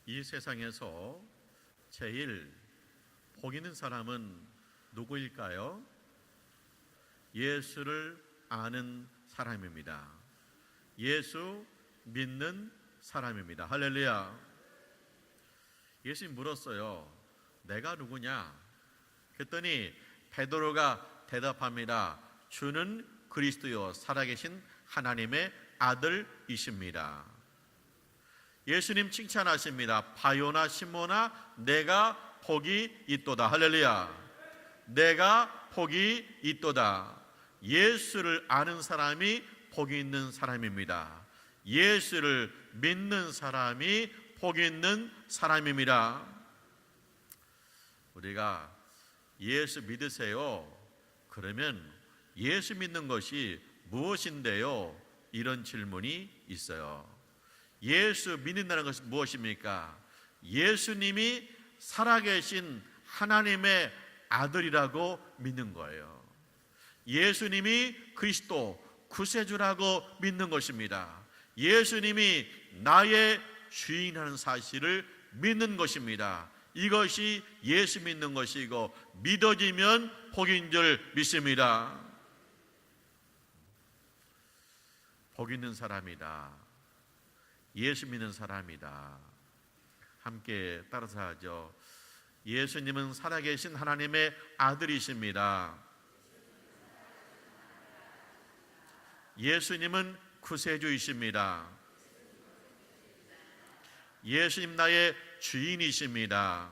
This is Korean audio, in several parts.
이 세상에서 제일 복 있는 사람은 누구일까요? 예수를 아는 사람입니다. 예수 믿는 사람입니다. 할렐루야. 예수님 물었어요. 내가 누구냐? 그랬더니 베드로가 대답합니다. 주는 그리스도요 살아계신 하나님의 아들이십니다. 예수님 칭찬하십니다. 바요나 시몬아 내가 복이 있도다. 할렐루야. 내가 복이 있도다. 예수를 아는 사람이 복이 있는 사람입니다. 예수를 믿는 사람이 복이 있는 사람입니다. 우리가 예수 믿으세요? 그러면 예수 믿는 것이 무엇인데요? 이런 질문이 있어요. 예수 믿는다는 것은 무엇입니까? 예수님이 살아계신 하나님의 아들이라고 믿는 거예요. 예수님이 그리스도 구세주라고 믿는 것입니다. 예수님이 나의 주인이라는 사실을 믿는 것입니다. 이것이 예수 믿는 것이고 믿어지면 복인 줄 믿습니다. 복 있는 사람이다. 예수 믿는 사람이다. 함께 따라서 하죠. 예수님은 살아계신 하나님의 아들이십니다. 예수님은 구세주이십니다. 예수님 나의 주인이십니다.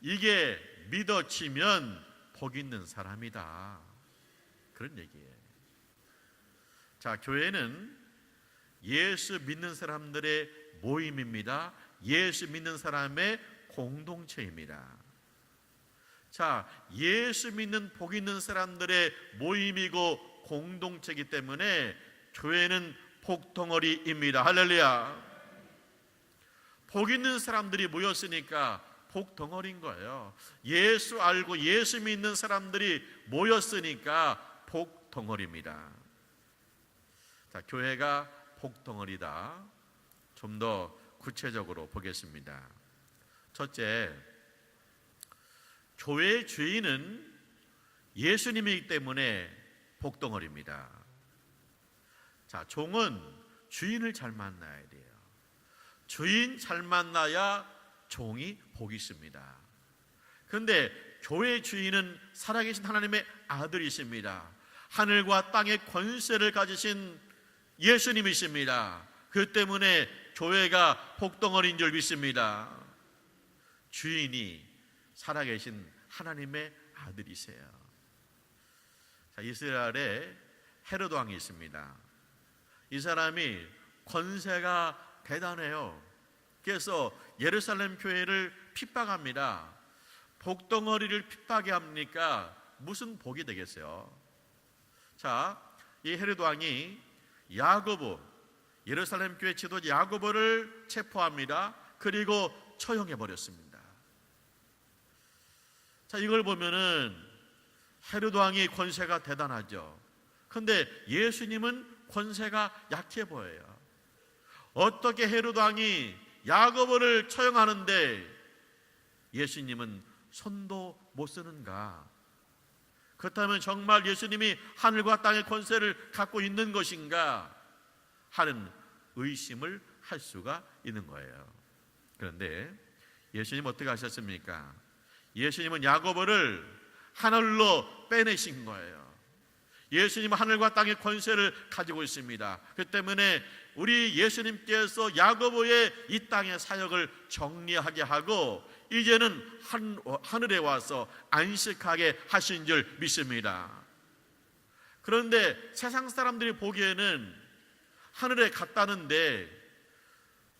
이게 믿어지면 복 있는 사람이다. 그런 얘기예요. 자, 교회는 예수 믿는 사람들의 모임입니다. 예수 믿는 사람의 공동체입니다. 자, 예수 믿는 복 있는 사람들의 모임이고 공동체이기 때문에 교회는 복덩어리입니다. 할렐루야. 복 있는 사람들이 모였으니까 복덩어리인 거예요. 예수 알고 예수 믿는 사람들이 모였으니까 복덩어리입니다. 자, 교회가 복덩어리다. 좀 더 구체적으로 보겠습니다. 첫째, 교회의 주인은 예수님이기 때문에 복덩어리입니다. 자, 종은 주인을 잘 만나야 돼요. 주인 잘 만나야 종이 복이 있습니다. 그런데 교회의 주인은 살아계신 하나님의 아들이십니다. 하늘과 땅의 권세를 가지신 예수님이십니다. 그 때문에 교회가 복덩어리인 줄 믿습니다. 주인이 살아계신 하나님의 아들이세요. 자, 이스라엘에 헤롯 왕이 있습니다. 이 사람이 권세가 대단해요. 그래서 예루살렘 교회를 핍박합니다. 복덩어리를 핍박해 합니까? 무슨 복이 되겠어요? 자, 이 헤롯 왕이 야고보, 예루살렘 교회 지도자 야고보를 체포합니다. 그리고 처형해 버렸습니다. 자, 이걸 보면은 헤롯 왕의 권세가 대단하죠. 그런데 예수님은 권세가 약해 보여요. 어떻게 헤롯 왕이 야고보를 처형하는데 예수님은 손도 못 쓰는가? 그렇다면 정말 예수님이 하늘과 땅의 권세를 갖고 있는 것인가 하는 의심을 할 수가 있는 거예요. 그런데 예수님 어떻게 하셨습니까? 예수님은 야고보를 하늘로 빼내신 거예요. 예수님은 하늘과 땅의 권세를 가지고 있습니다. 그 때문에 우리 예수님께서 야고보의 이 땅의 사역을 정리하게 하고 이제는 하늘에 와서 안식하게 하신 줄 믿습니다. 그런데 세상 사람들이 보기에는 하늘에 갔다는데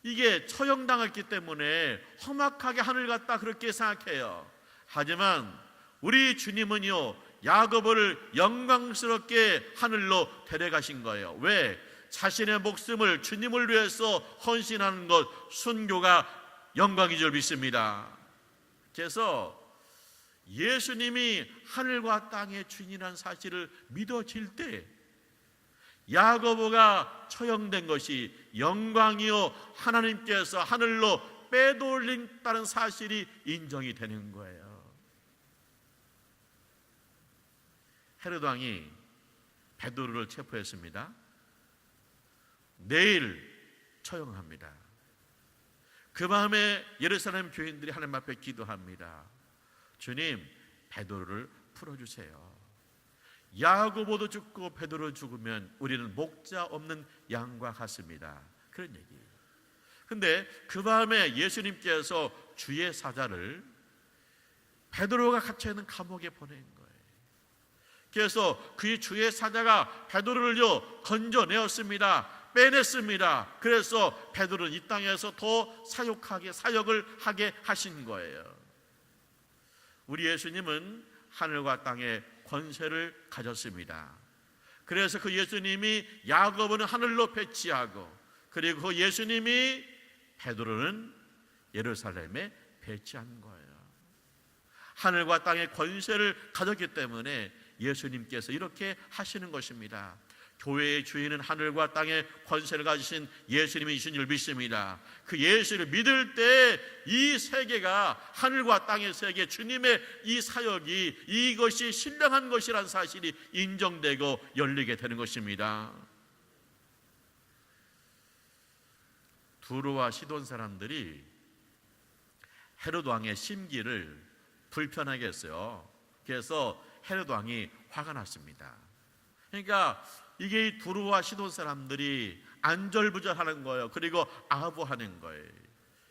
이게 처형당했기 때문에 험악하게 하늘 갔다 그렇게 생각해요. 하지만 우리 주님은요, 야고보를 영광스럽게 하늘로 데려가신 거예요. 왜? 자신의 목숨을 주님을 위해서 헌신하는 것, 순교가 영광인 줄 믿습니다. 그래서 예수님이 하늘과 땅의 주인이라는 사실을 믿어질 때 야고보가 처형된 것이 영광이요 하나님께서 하늘로 빼돌린다는 사실이 인정이 되는 거예요. 헤롯 왕이 베드로를 체포했습니다. 내일 처형합니다. 그 밤에 예루살렘 교인들이 하나님 앞에 기도합니다. 주님, 베드로를 풀어주세요. 야고보도 죽고 베드로 죽으면 우리는 목자 없는 양과 같습니다. 그런 얘기예요. 근데 그 밤에 예수님께서 주의 사자를 베드로가 갇혀있는 감옥에 보낸 거예요. 그래서 그 주의 사자가 베드로를요 건져내었습니다. 빼냈습니다. 그래서 베드로는 이 땅에서 더 사역을 하게 하신 거예요. 우리 예수님은 하늘과 땅의 권세를 가졌습니다. 그래서 그 예수님이 야고보는 하늘로 배치하고, 그리고 그 예수님이 베드로는 예루살렘에 배치한 거예요. 하늘과 땅의 권세를 가졌기 때문에 예수님께서 이렇게 하시는 것입니다. 교회의 주인은 하늘과 땅의 권세를 가지신 예수님이신 줄 믿습니다. 그 예수를 믿을 때 이 세계가, 하늘과 땅의 세계, 주님의 이 사역이, 이것이 신령한 것이라는 사실이 인정되고 열리게 되는 것입니다. 두로와 시돈 사람들이 헤롯 왕의 심기를 불편하게 했어요. 그래서 헤롯 왕이 화가 났습니다. 그러니까 이게 두로와 시돈 사람들이 안절부절하는 거예요. 그리고 아부하는 거예요.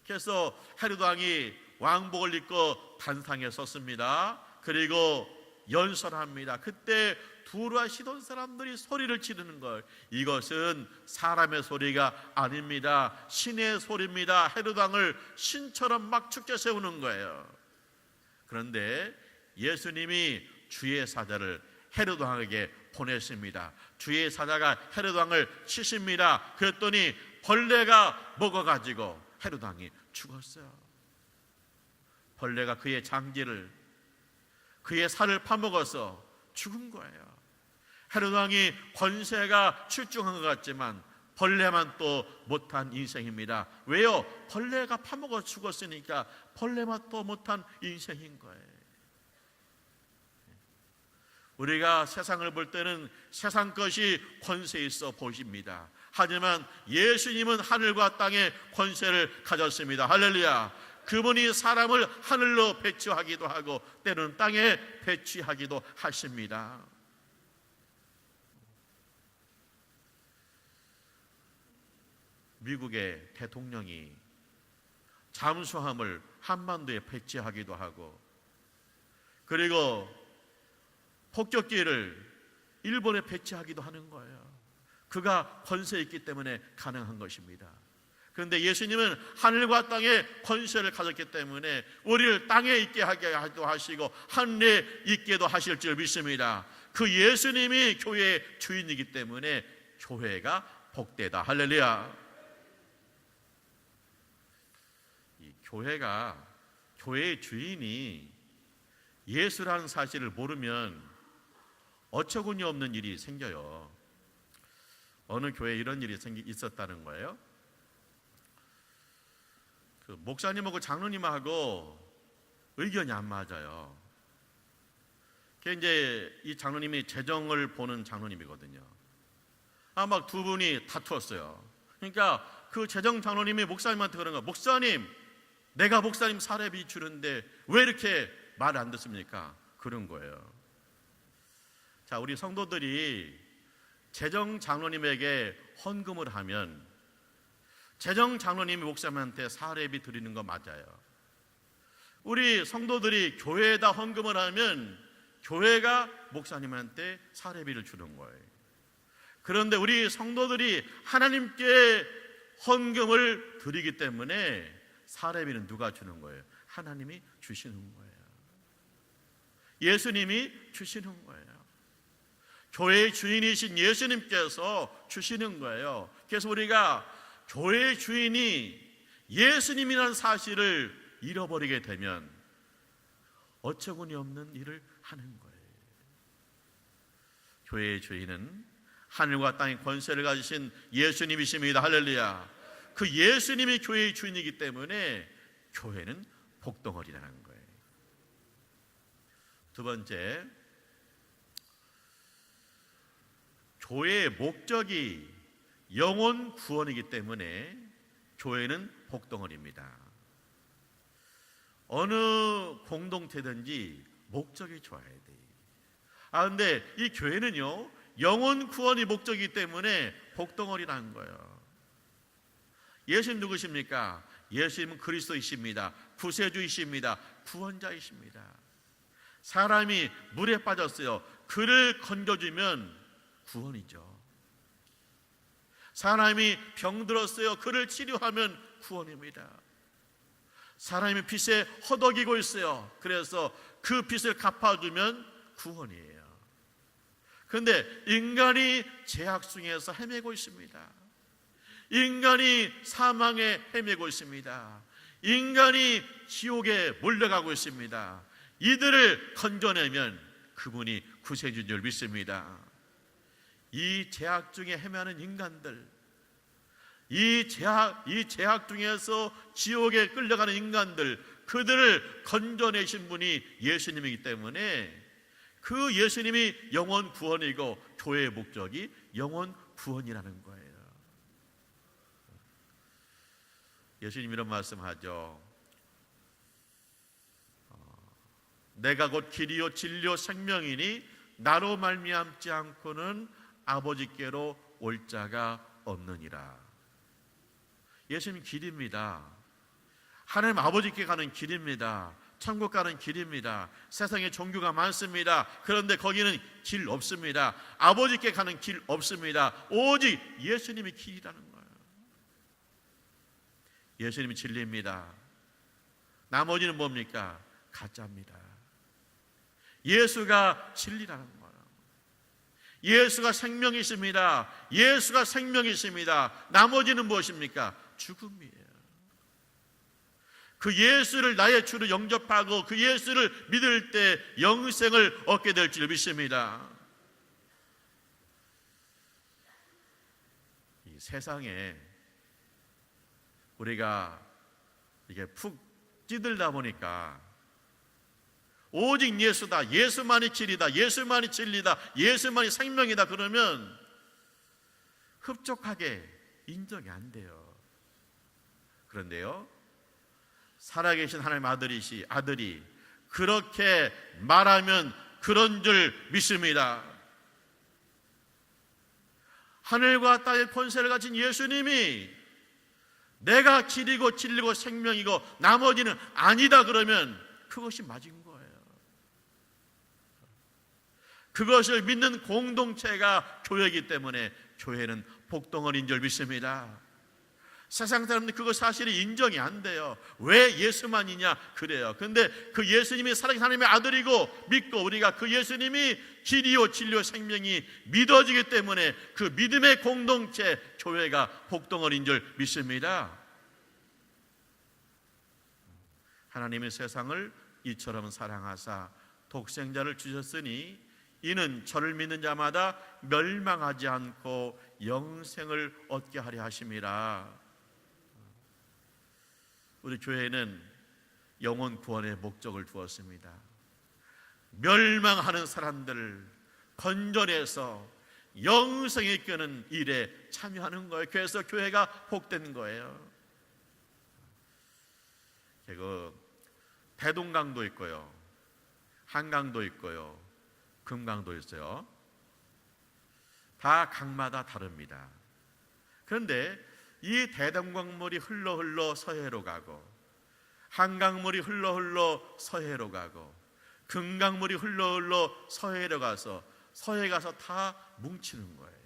그래서 헤롯 왕이 왕복을 입고 단상에 섰습니다. 그리고 연설합니다. 그때 두로와 시돈 사람들이 소리를 지르는 걸, 이것은 사람의 소리가 아닙니다. 신의 소리입니다. 헤롯 왕을 신처럼 막 축제 세우는 거예요. 그런데 예수님이 주의 사자를 헤롯 왕에게 보냈습니다. 주의 사자가 헤롯 왕을 치십니다. 그랬더니 벌레가 먹어가지고 헤롯 왕이 죽었어요. 벌레가 그의 장기를, 그의 살을 파먹어서 죽은 거예요. 헤롯 왕이 권세가 출중한 것 같지만 벌레만 또 못한 인생입니다. 왜요? 벌레가 파먹어 죽었으니까 벌레만 또 못한 인생인 거예요. 우리가 세상을 볼 때는 세상 것이 권세 있어 보입니다. 하지만 예수님은 하늘과 땅의 권세를 가졌습니다. 할렐루야. 그분이 사람을 하늘로 배치하기도 하고 때로는 땅에 배치하기도 하십니다. 미국의 대통령이 잠수함을 한반도에 배치하기도 하고, 그리고 폭격기를 일본에 배치하기도 하는 거예요. 그가 권세 있기 때문에 가능한 것입니다. 그런데 예수님은 하늘과 땅의 권세를 가졌기 때문에 우리를 땅에 있게 하기도 하시고 하늘에 있게도 하실 줄 믿습니다. 그 예수님이 교회의 주인이기 때문에 교회가 복되다. 할렐루야. 이 교회의 주인이 예수라는 사실을 모르면 어처구니 없는 일이 생겨요. 어느 교회에 이런 일이 있었다는 거예요. 그 목사님하고 장로님하고 의견이 안 맞아요. 그 이제 이 장로님이 재정을 보는 장로님이거든요. 막 두 분이 다투었어요. 그러니까 그 재정 장로님이 목사님한테 그런 거예요. 목사님, 내가 목사님 사례비 주는데 왜 이렇게 말 안 듣습니까? 그런 거예요. 자, 우리 성도들이 재정 장로님에게 헌금을 하면 재정 장로님이 목사님한테 사례비 드리는 거 맞아요. 우리 성도들이 교회에다 헌금을 하면 교회가 목사님한테 사례비를 주는 거예요. 그런데 우리 성도들이 하나님께 헌금을 드리기 때문에 사례비는 누가 주는 거예요? 하나님이 주시는 거예요. 예수님이 주시는 거예요. 교회의 주인이신 예수님께서 주시는 거예요. 그래서 우리가 교회의 주인이 예수님이라는 사실을 잃어버리게 되면 어처구니 없는 일을 하는 거예요. 교회의 주인은 하늘과 땅의 권세를 가지신 예수님이십니다. 할렐루야. 그 예수님이 교회의 주인이기 때문에 교회는 복덩어리라는 거예요. 두 번째, 교회의 목적이 영혼 구원이기 때문에 교회는 복덩어리입니다. 어느 공동체든지 목적이 좋아야 돼요. 근데 이 교회는요, 영혼 구원이 목적이기 때문에 복덩어리라는 거예요. 예수님 누구십니까? 예수님은 그리스도이십니다. 구세주이십니다. 구원자이십니다. 사람이 물에 빠졌어요. 그를 건져주면 구원이죠. 사람이 병들었어요. 그를 치료하면 구원입니다. 사람이 빚에 허덕이고 있어요. 그래서 그 빚을 갚아주면 구원이에요. 그런데 인간이 죄악 중에서 헤매고 있습니다. 인간이 사망에 헤매고 있습니다. 인간이 지옥에 몰려가고 있습니다. 이들을 건져내면 그분이 구세주인 줄 믿습니다. 이 죄악 중에 헤매는 인간들, 이 죄악 중에서 지옥에 끌려가는 인간들, 그들을 건져내신 분이 예수님이기 때문에 그 예수님이 영혼 구원이고 교회의 목적이 영혼 구원이라는 거예요. 예수님 이런 말씀하죠. 내가 곧 길이요 진리요 생명이니 나로 말미암지 않고는 아버지께로 올 자가 없느니라. 예수님 길입니다. 하나님 아버지께 가는 길입니다. 천국 가는 길입니다. 세상에 종교가 많습니다. 그런데 거기는 길 없습니다. 아버지께 가는 길 없습니다. 오직 예수님이 길이라는 거예요. 예수님이 진리입니다. 나머지는 뭡니까? 가짜입니다. 예수가 진리라는 거예요. 예수가 생명이십니다. 예수가 생명이십니다. 나머지는 무엇입니까? 죽음이에요. 그 예수를 나의 주로 영접하고 그 예수를 믿을 때 영생을 얻게 될 줄 믿습니다. 이 세상에 우리가 이게 푹 찌들다 보니까 오직 예수다, 예수만이 길이다, 예수만이 진리다, 예수만이 생명이다 그러면 흡족하게 인정이 안 돼요. 그런데요, 살아계신 하나님 아들이 그렇게 말하면 그런 줄 믿습니다. 하늘과 땅의 권세를 가진 예수님이 내가 길이고 진리고 생명이고 나머지는 아니다 그러면 그것이 맞은 거예요. 그것을 믿는 공동체가 교회이기 때문에 교회는 복덩어리인 줄 믿습니다. 세상 사람들은 그거 사실이 인정이 안 돼요. 왜 예수만이냐 그래요. 그런데 그 예수님이 살아계신 하나님의 아들이고 믿고 우리가 그 예수님이 길이요 진리요 생명이 믿어지기 때문에 그 믿음의 공동체 교회가 복덩어리인 줄 믿습니다. 하나님의 세상을 이처럼 사랑하사 독생자를 주셨으니 이는 저를 믿는 자마다 멸망하지 않고 영생을 얻게 하려 하심이라. 우리 교회는 영혼 구원의 목적을 두었습니다. 멸망하는 사람들을 건져내서 영생에 이끄는 일에 참여하는 거예요. 그래서 교회가 복된 거예요. 대동강도 있고요, 한강도 있고요, 금강도 있어요. 다 강마다 다릅니다. 그런데 이 대동강물이 흘러 서해로 가고, 한강물이 흘러 서해로 가고, 금강물이 흘러 서해로 가서 서해 가서 다 뭉치는 거예요.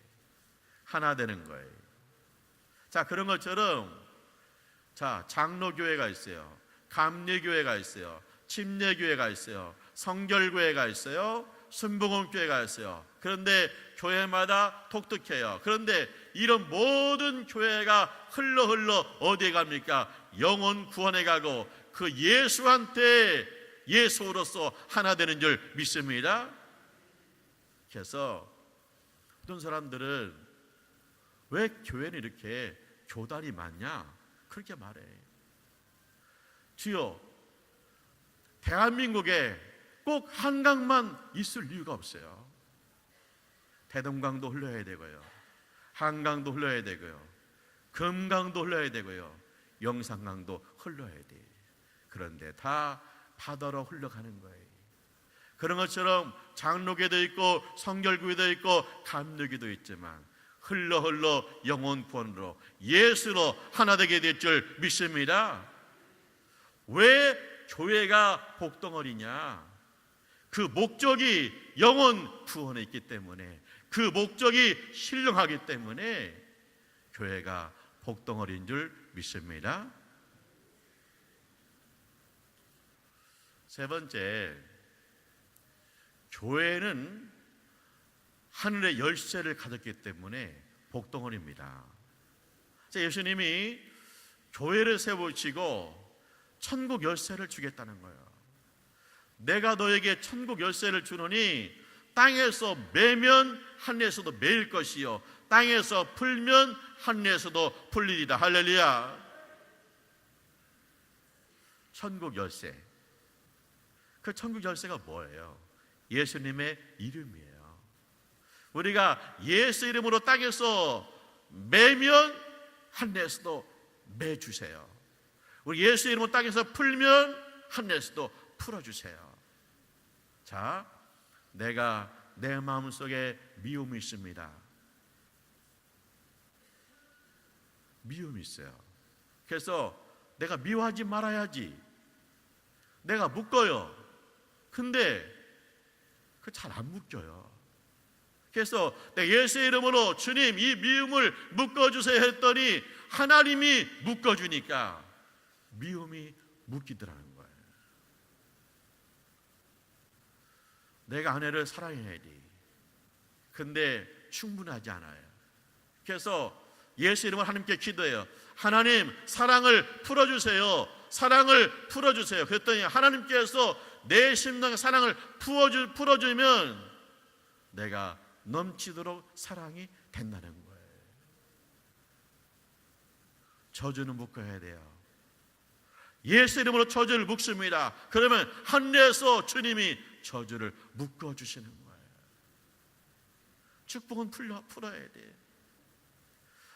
하나 되는 거예요. 자, 그런 것처럼 장로교회가 있어요, 감리교회가 있어요, 침례교회가 있어요, 성결교회가 있어요, 순복음교회가 있어요. 그런데 교회마다 독특해요. 그런데 이런 모든 교회가 흘러 어디에 갑니까? 영혼 구원에 가고 그 예수한테 예수로서 하나 되는 줄 믿습니다. 그래서 어떤 사람들은 왜 교회는 이렇게 교단이 많냐? 그렇게 말해. 주여, 대한민국에 꼭 한강만 있을 이유가 없어요. 대동강도 흘러야 되고요, 한강도 흘러야 되고요, 금강도 흘러야 되고요, 영산강도 흘러야 돼. 그런데 다 바다로 흘러가는 거예요. 그런 것처럼 장로교도 있고 성결교회도 있고 감리교도 있지만 흘러 영혼 구원으로 예수로 하나 되게 될 줄 믿습니다. 왜 교회가 복덩어리냐? 그 목적이 영혼 구원에 있기 때문에, 그 목적이 신령하기 때문에 교회가 복덩어리인 줄 믿습니다. 세 번째, 교회는 하늘의 열쇠를 가졌기 때문에 복덩어리입니다. 예수님이 교회를 세우시고 천국 열쇠를 주겠다는 거예요. 내가 너에게 천국 열쇠를 주노니 땅에서 매면 하늘에서도 매일 것이요, 땅에서 풀면 하늘에서도 풀리리라. 할렐루야. 천국 열쇠. 그 천국 열쇠가 뭐예요? 예수님의 이름이에요. 우리가 예수 이름으로 땅에서 매면 하늘에서도 매주세요. 우리 예수 이름으로 땅에서 풀면 하늘에서도 풀어주세요. 자, 내가 내 마음속에 미움이 있습니다. 미움이 있어요. 그래서 내가 미워하지 말아야지, 내가 묶어요. 근데 그 잘 안 묶여요. 그래서 내가 예수의 이름으로 주님 이 미움을 묶어주세요 했더니 하나님이 묶어주니까 미움이 묶이더라는 거예요. 내가 아내를 사랑해야 돼. 근데 충분하지 않아요. 그래서 예수 이름으로 하나님께 기도해요. 하나님, 사랑을 풀어주세요. 사랑을 풀어주세요. 그랬더니 하나님께서 내 심령의 사랑을 풀어주면 내가 넘치도록 사랑이 된다는 거예요. 저주는 묶어야 돼요. 예수 이름으로 저주를 묶습니다. 그러면 하늘에서 주님이 저주를 묶어주시는 거예요. 축복은 풀어야 돼요.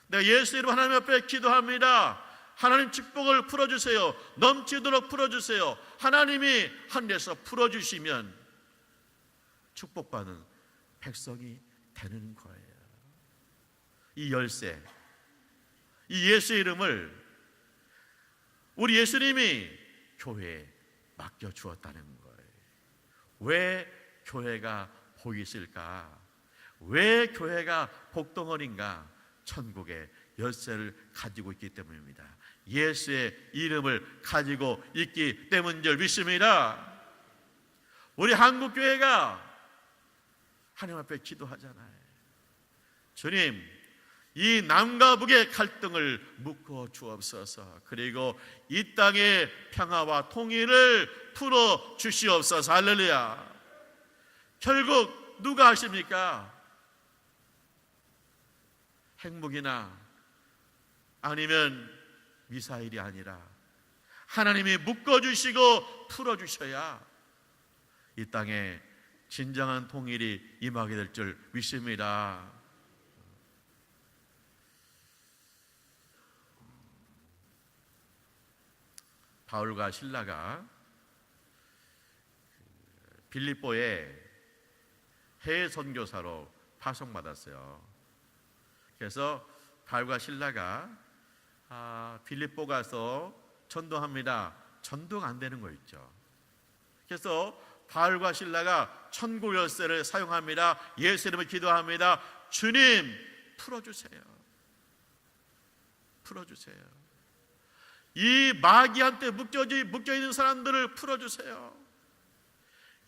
내가 예수 이름 하나님 앞에 기도합니다. 하나님 축복을 풀어주세요. 넘치도록 풀어주세요. 하나님이 하늘에서 풀어주시면 축복받는 백성이 되는 거예요. 이 열쇠, 이 예수 이름을 우리 예수님이 교회에 맡겨주었다는 거예요. 왜 교회가 복이 있을까? 왜 교회가 복덩어리인가? 천국의 열쇠를 가지고 있기 때문입니다. 예수의 이름을 가지고 있기 때문인 줄 믿습니다. 우리 한국교회가 하나님 앞에 기도하잖아요. 주님, 이 남과 북의 갈등을 묶어 주옵소서. 그리고 이 땅의 평화와 통일을 풀어 주시옵소서. 할렐루야. 결국 누가 하십니까? 핵무기나 아니면 미사일이 아니라 하나님이 묶어주시고 풀어주셔야 이 땅에 진정한 통일이 임하게 될 줄 믿습니다. 바울과 실라가 빌립보에 해외 선교사로 파송받았어요. 그래서 바울과 실라가 빌립보 가서 전도합니다. 전도가 안 되는 거 있죠. 그래서 바울과 실라가 천국 열쇠를 사용합니다. 예수 이름을 기도합니다. 주님, 풀어주세요. 풀어주세요. 이 마귀한테 묶여있는 사람들을 풀어주세요.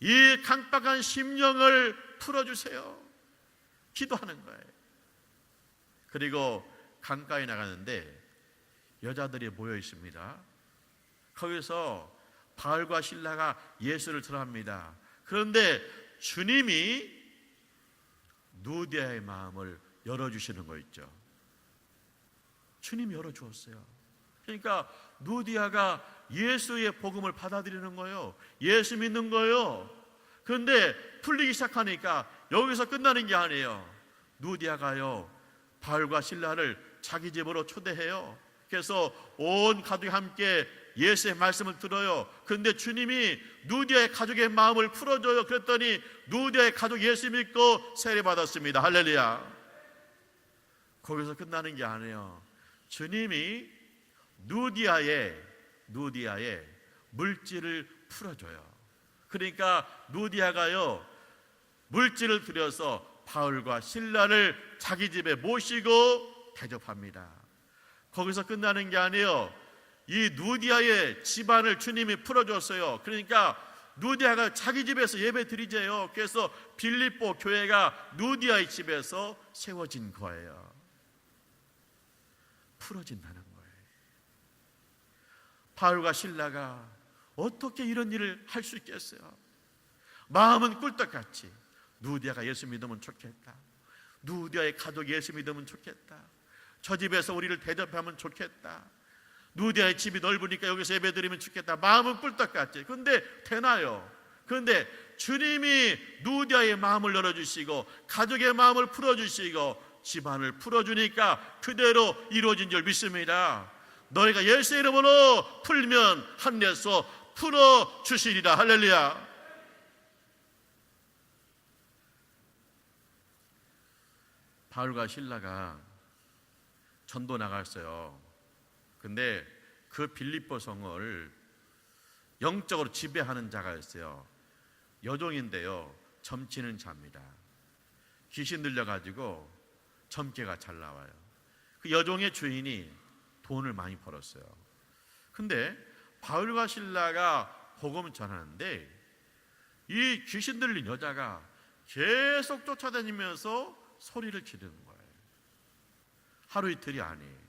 이 강박한 심령을 풀어주세요. 기도하는 거예요. 그리고 강가에 나가는데 여자들이 모여 있습니다. 거기서 바울과 실라가 예수를 전합니다. 그런데 주님이 누디아의 마음을 열어주시는 거 있죠. 주님이 열어주었어요. 그러니까 누디아가 예수의 복음을 받아들이는 거예요. 예수 믿는 거예요. 그런데 풀리기 시작하니까 여기서 끝나는 게 아니에요. 누디아가요, 바울과 실라를 자기 집으로 초대해요. 그래서 온 가족이 함께 예수의 말씀을 들어요. 그런데 주님이 누디아의 가족의 마음을 풀어줘요. 그랬더니 누디아의 가족 예수 믿고 세례받았습니다. 할렐루야. 거기서 끝나는 게 아니에요. 주님이 누디아의 물질을 풀어줘요. 그러니까 누디아가요, 물질을 들여서 바울과 실라를 자기 집에 모시고 대접합니다. 거기서 끝나는 게 아니에요. 이 누디아의 집안을 주님이 풀어줬어요. 그러니까 누디아가 자기 집에서 예배 드리재요. 그래서 빌립보 교회가 누디아의 집에서 세워진 거예요. 풀어진다는 거예요. 바울과 실라가 어떻게 이런 일을 할 수 있겠어요? 마음은 꿀떡같이 누디아가 예수 믿으면 좋겠다. 누디아의 가족 예수 믿으면 좋겠다. 저 집에서 우리를 대접하면 좋겠다. 누디아의 집이 넓으니까 여기서 예배드리면 좋겠다. 마음은 꿀떡같지. 그런데 되나요? 그런데 주님이 누디아의 마음을 열어주시고 가족의 마음을 풀어주시고 집안을 풀어주니까 그대로 이루어진 줄 믿습니다. 너희가 예수의 이름으로 풀면 하늘에서 풀어주시리라. 할렐루야. 바울과 실라가 전도 나갔어요. 근데 그 빌립보 성을 영적으로 지배하는 자가 있어요. 여종인데요, 점치는 자입니다. 귀신 들려가지고 점괘가 잘 나와요. 그 여종의 주인이 돈을 많이 벌었어요. 근데 바울과 실라가 복음을 전하는데 이 귀신 들린 여자가 계속 쫓아다니면서 소리를 지르는 거예요. 하루 이틀이 아니에요.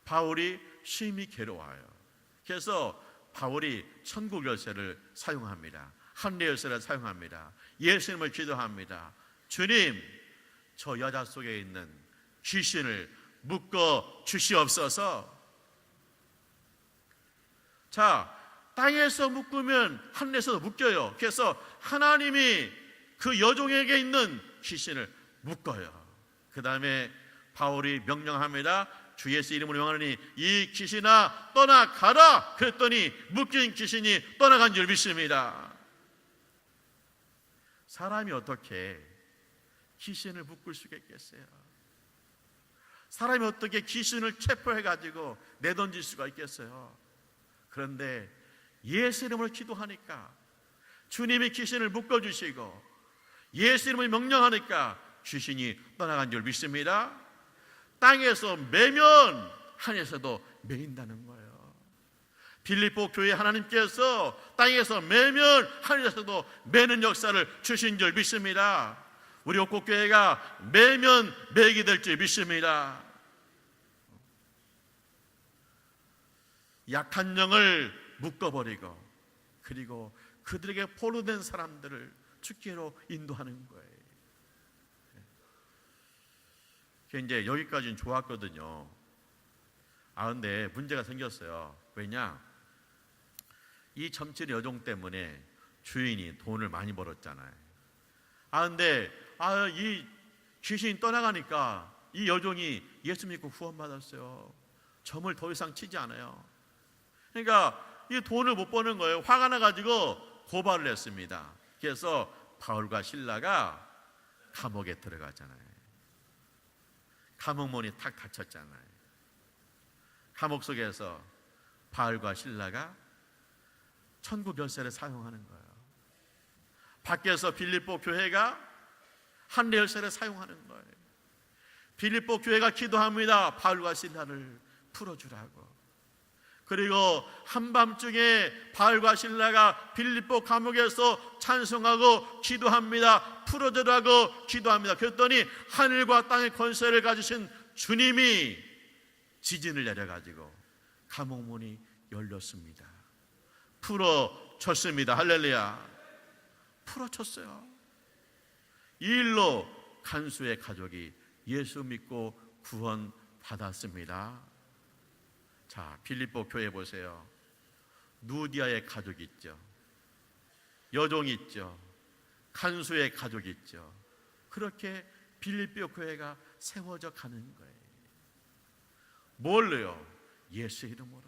바울이 심히 괴로워요. 그래서 바울이 천국 열쇠를 사용합니다. 하늘의 열쇠를 사용합니다. 예수님을 기도합니다. 주님, 저 여자 속에 있는 귀신을 묶어 주시옵소서. 자, 땅에서 묶으면 하늘에서도 묶여요. 그래서 하나님이 그 여종에게 있는 귀신을 묶어요. 그 다음에 바울이 명령합니다. 주 예수 이름으로 명하노니 이 귀신아 떠나가라. 그랬더니 묶인 귀신이 떠나간 줄 믿습니다. 사람이 어떻게 귀신을 묶을 수가 있겠어요? 사람이 어떻게 귀신을 체포해가지고 내던질 수가 있겠어요? 그런데 예수 이름으로 기도하니까 주님이 귀신을 묶어주시고 예수 이름을 명령하니까 귀신이 떠나간 줄 믿습니다. 땅에서 매면 하늘에서도 매인다는 거예요. 빌립보 교회 하나님께서 땅에서 매면 하늘에서도 매는 역사를 주신 줄 믿습니다. 우리 옥곡교회가 매면 매게 될 줄 믿습니다. 약한 영을 묶어버리고 그리고 그들에게 포로된 사람들을 주께로 인도하는 거예요. 이제 여기까지는 좋았거든요. 근데 문제가 생겼어요. 왜냐? 이 점칠 여종 때문에 주인이 돈을 많이 벌었잖아요. 근데 이 귀신이 떠나가니까 이 여종이 예수 믿고 구원받았어요. 점을 더 이상 치지 않아요. 그러니까 이 돈을 못 버는 거예요. 화가 나가지고 고발을 했습니다. 그래서 바울과 실라가 감옥에 들어가잖아요. 감옥문이 탁 닫혔잖아요. 감옥 속에서 바울과 실라가 천국 열쇠를 사용하는 거예요. 밖에서 빌립보 교회가 하늘의 열쇠를 사용하는 거예요. 빌립보 교회가 기도합니다. 바울과 실라를 풀어주라고. 그리고 한밤중에 바울과 실라가 빌립보 감옥에서 찬송하고 기도합니다. 풀어주라고 기도합니다. 그랬더니 하늘과 땅의 권세를 가지신 주님이 지진을 내려가지고 감옥문이 열렸습니다. 풀어줬습니다. 할렐루야. 풀어줬어요. 이 일로 간수의 가족이 예수 믿고 구원 받았습니다. 자, 빌립보 교회 보세요. 누디아의 가족이 있죠. 여종이 있죠. 간수의 가족이 있죠. 그렇게 빌립보 교회가 세워져 가는 거예요. 뭘로요? 예수 이름으로.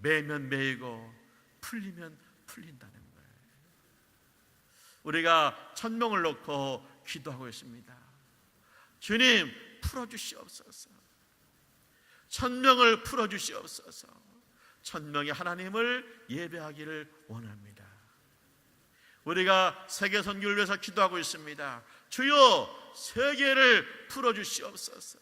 매면 매이고 풀리면 풀린다는 거예요. 우리가 천명을 놓고 기도하고 있습니다. 주님 풀어주시옵소서. 천명을 풀어주시옵소서. 천명의 하나님을 예배하기를 원합니다. 우리가 세계 선교를 위해서 기도하고 있습니다. 주여 세계를 풀어주시옵소서.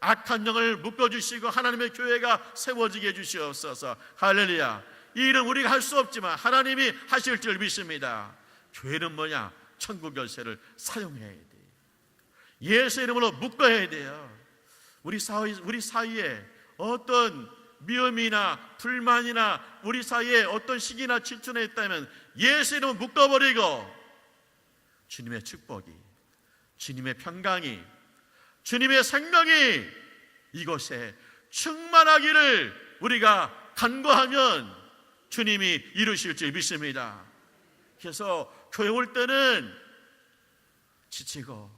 악한 영을 묶어주시고 하나님의 교회가 세워지게 해주시옵소서. 할렐루야. 이 일은 우리가 할 수 없지만 하나님이 하실 줄 믿습니다. 교회는 뭐냐? 천국 열쇠를 사용해야 돼요. 예수 이름으로 묶어야 돼요. 우리 사이에 어떤 미움이나 불만이나 우리 사이에 어떤 시기나 질투나 있다면 예수 이름으로 묶어버리고 주님의 축복이, 주님의 평강이, 주님의 생명이 이곳에 충만하기를 우리가 간구하면 주님이 이루실 줄 믿습니다. 그래서 교회 올 때는 지치고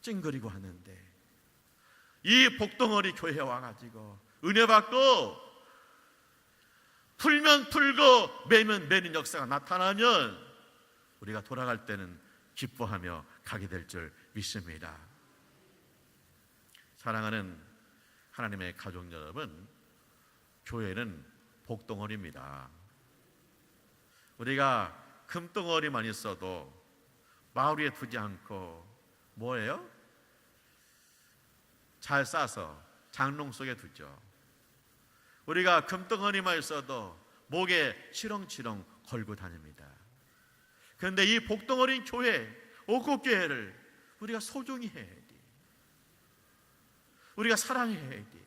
찡그리고 하는데 이 복덩어리 교회에 와가지고 은혜 받고 풀면 풀고 매면 매는 역사가 나타나면 우리가 돌아갈 때는 기뻐하며 가게 될 줄 믿습니다. 사랑하는 하나님의 가족 여러분, 교회는 복덩어리입니다. 우리가 금덩어리만 있어도 마을 위에 두지 않고 뭐예요? 잘 싸서 장롱 속에 두죠. 우리가 금덩어리만 있어도 목에 치렁치렁 걸고 다닙니다. 그런데 이 복덩어리인 교회, 옥국교회를 우리가 소중히 해야 돼. 우리가 사랑해야 돼.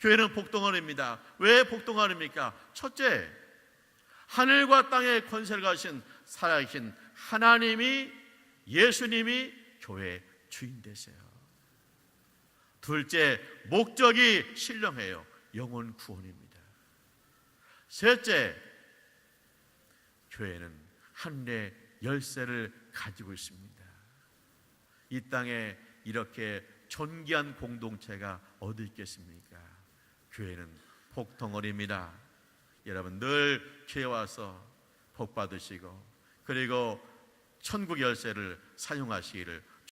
교회는 복덩어리입니다. 왜 복덩어리입니까? 첫째, 하늘과 땅의 권세를 가진 살아계신 하나님이, 예수님이 교회의 주인 되세요. 둘째, 목적이 신령해요. 영혼 구원입니다. 셋째, 교회는 하늘의 열쇠를 가지고 있습니다. 이 땅에 이렇게 존귀한 공동체가 어디 있겠습니까? 교회는 복덩어리입니다. 여러분 늘 교회 와서 복 받으시고 그리고 천국 열쇠를 사용하시기를